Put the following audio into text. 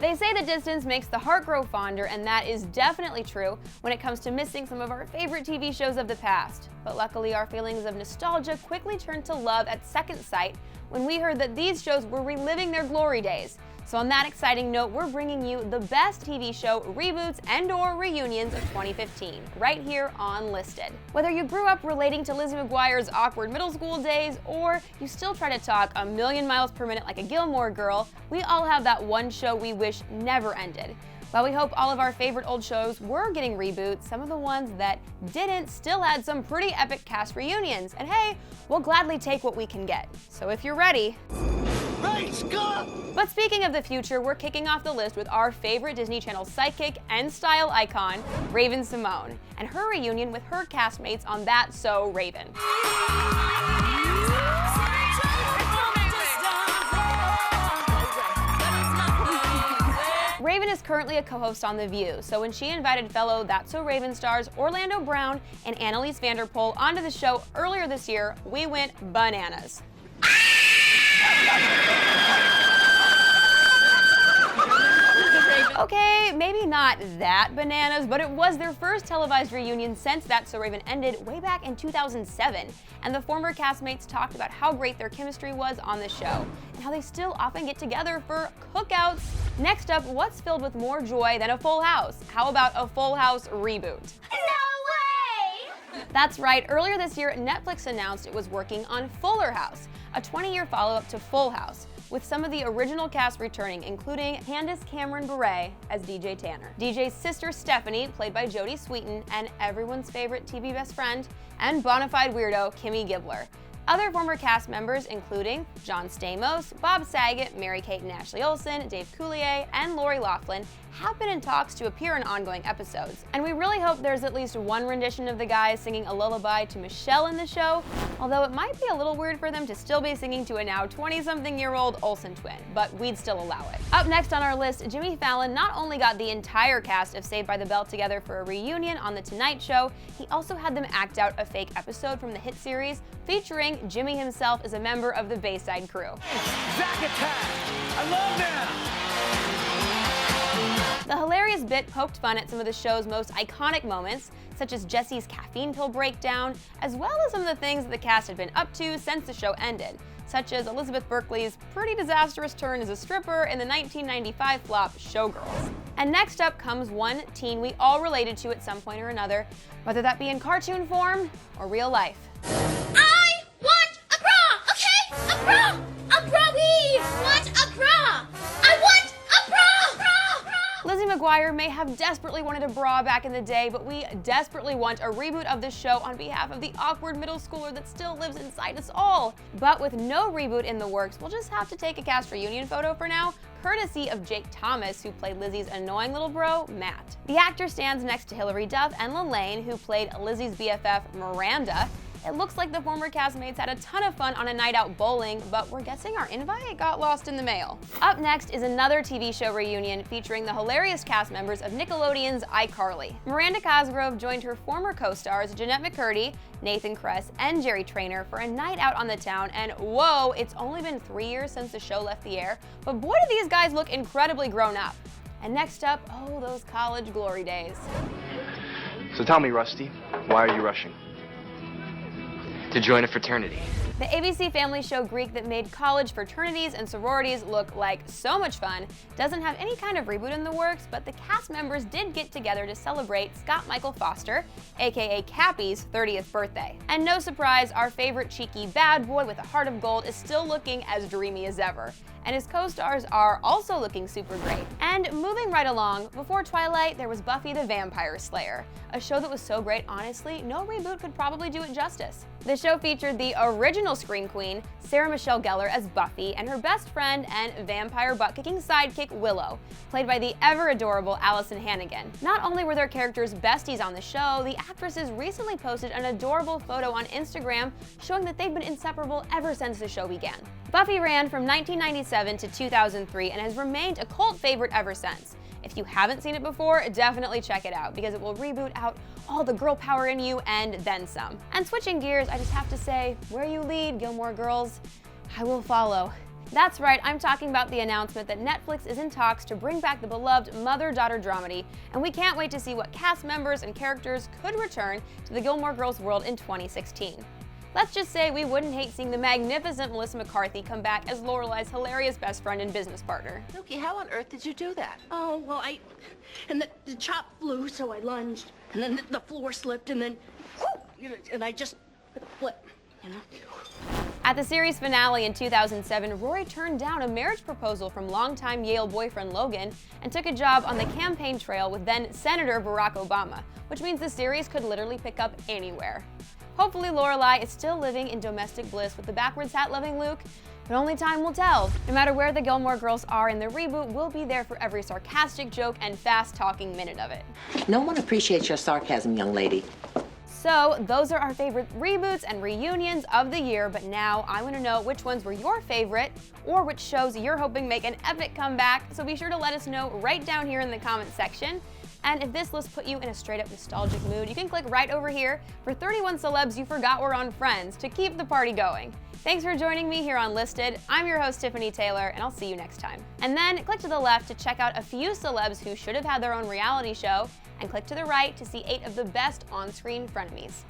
They say the distance makes the heart grow fonder, and that is definitely true when it comes to missing some of our favorite TV shows of the past. But luckily, our feelings of nostalgia quickly turned to love at second sight when we heard that these shows were reliving their glory days. So on that exciting note, we're bringing you the best TV show reboots and/or reunions of 2015, right here on Listed. Whether you grew up relating to Lizzie McGuire's awkward middle school days, or you still try to talk a million miles per minute like a Gilmore Girl, we all have that one show we wish never ended. While we hope all of our favorite old shows were getting reboots, some of the ones that didn't still had some pretty epic cast reunions. And hey, we'll gladly take what we can get. So if you're ready... Hey, Scott! But speaking of the future, we're kicking off the list with our favorite Disney Channel sidekick and style icon, Raven-Symoné, and her reunion with her castmates on That's So Raven. Raven is currently a co-host on The View, so when she invited fellow That's So Raven stars Orlando Brown and Annalise Vanderpool onto the show earlier this year, we went bananas. Okay, maybe not that bananas, but it was their first televised reunion since That's So Raven ended way back in 2007, and the former castmates talked about how great their chemistry was on the show, and how they still often get together for cookouts. Next up, what's filled with more joy than a Full House? How about a Full House reboot? That's right, earlier this year, Netflix announced it was working on Fuller House, a 20-year follow-up to Full House, with some of the original cast returning, including Candace Cameron Bure as DJ Tanner, DJ's sister Stephanie, played by Jodie Sweetin, and everyone's favorite TV best friend, and bona fide weirdo Kimmy Gibbler. Other former cast members, including John Stamos, Bob Saget, Mary-Kate and Ashley Olsen, Dave Coulier, and Lori Loughlin, have been in talks to appear in ongoing episodes. And we really hope there's at least one rendition of the guys singing a lullaby to Michelle in the show, although it might be a little weird for them to still be singing to a now 20-something-year-old Olsen twin, but we'd still allow it. Up next on our list, Jimmy Fallon not only got the entire cast of Saved by the Bell together for a reunion on The Tonight Show, he also had them act out a fake episode from the hit series featuring Jimmy himself as a member of the Bayside crew. Zack Attack! I love them! The hilarious bit poked fun at some of the show's most iconic moments, such as Jesse's caffeine pill breakdown, as well as some of the things that the cast had been up to since the show ended, such as Elizabeth Berkley's pretty disastrous turn as a stripper in the 1995 flop Showgirls. And next up comes one teen we all related to at some point or another, whether that be in cartoon form or real life. I want a bra, okay? A bra! A bra, we want a bra! I want a bra! Lizzie McGuire may have desperately wanted a bra back in the day, but we desperately want a reboot of this show on behalf of the awkward middle schooler that still lives inside us all. But with no reboot in the works, we'll just have to take a cast reunion photo for now, courtesy of Jake Thomas, who played Lizzie's annoying little bro, Matt. The actor stands next to Hilary Duff and Lelaine, who played Lizzie's BFF, Miranda. It looks like the former castmates had a ton of fun on a night out bowling, but we're guessing our invite got lost in the mail. Up next is another TV show reunion featuring the hilarious cast members of Nickelodeon's iCarly. Miranda Cosgrove joined her former co-stars Jeanette McCurdy, Nathan Kress, and Jerry Trainor for a night out on the town, and whoa, it's only been 3 years since the show left the air, but boy do these guys look incredibly grown up. And next up, oh, those college glory days. So tell me, Rusty, why are you rushing? To join a fraternity. The ABC Family show Greek that made college fraternities and sororities look like so much fun doesn't have any kind of reboot in the works, but the cast members did get together to celebrate Scott Michael Foster, aka Cappy's 30th birthday. And no surprise, our favorite cheeky bad boy with a heart of gold is still looking as dreamy as ever. And his co-stars are also looking super great. And moving right along, before Twilight, there was Buffy the Vampire Slayer, a show that was so great, honestly, no reboot could probably do it justice. The show featured the original Scream Queen, Sarah Michelle Gellar, as Buffy, and her best friend and vampire butt-kicking sidekick, Willow, played by the ever-adorable Allison Hannigan. Not only were their characters besties on the show, the actresses recently posted an adorable photo on Instagram showing that they've been inseparable ever since the show began. Buffy ran from 1997 to 2003 and has remained a cult favorite ever since. If you haven't seen it before, definitely check it out because it will reboot out all the girl power in you and then some. And switching gears, I just have to say, where you lead, Gilmore Girls, I will follow. That's right, I'm talking about the announcement that Netflix is in talks to bring back the beloved mother-daughter dramedy, and we can't wait to see what cast members and characters could return to the Gilmore Girls world in 2016. Let's just say we wouldn't hate seeing the magnificent Melissa McCarthy come back as Lorelai's hilarious best friend and business partner. Loki, how on earth did you do that? Oh, well, and the chop flew, so I lunged, and then the floor slipped, and then, and I just flipped, you know? At the series finale in 2007, Rory turned down a marriage proposal from longtime Yale boyfriend Logan and took a job on the campaign trail with then Senator Barack Obama, which means the series could literally pick up anywhere. Hopefully Lorelai is still living in domestic bliss with the backwards hat-loving Luke, but only time will tell. No matter where the Gilmore Girls are in the reboot, we'll be there for every sarcastic joke and fast-talking minute of it. No one appreciates your sarcasm, young lady. So, those are our favorite reboots and reunions of the year, but now I want to know which ones were your favorite, or which shows you're hoping make an epic comeback, so be sure to let us know right down here in the comments section. And if this list put you in a straight-up nostalgic mood, you can click right over here for 31 celebs you forgot were on Friends to keep the party going. Thanks for joining me here on Listed. I'm your host, Tiffany Taylor, and I'll see you next time. And then click to the left to check out a few celebs who should have had their own reality show, and click to the right to see 8 of the best on-screen frenemies.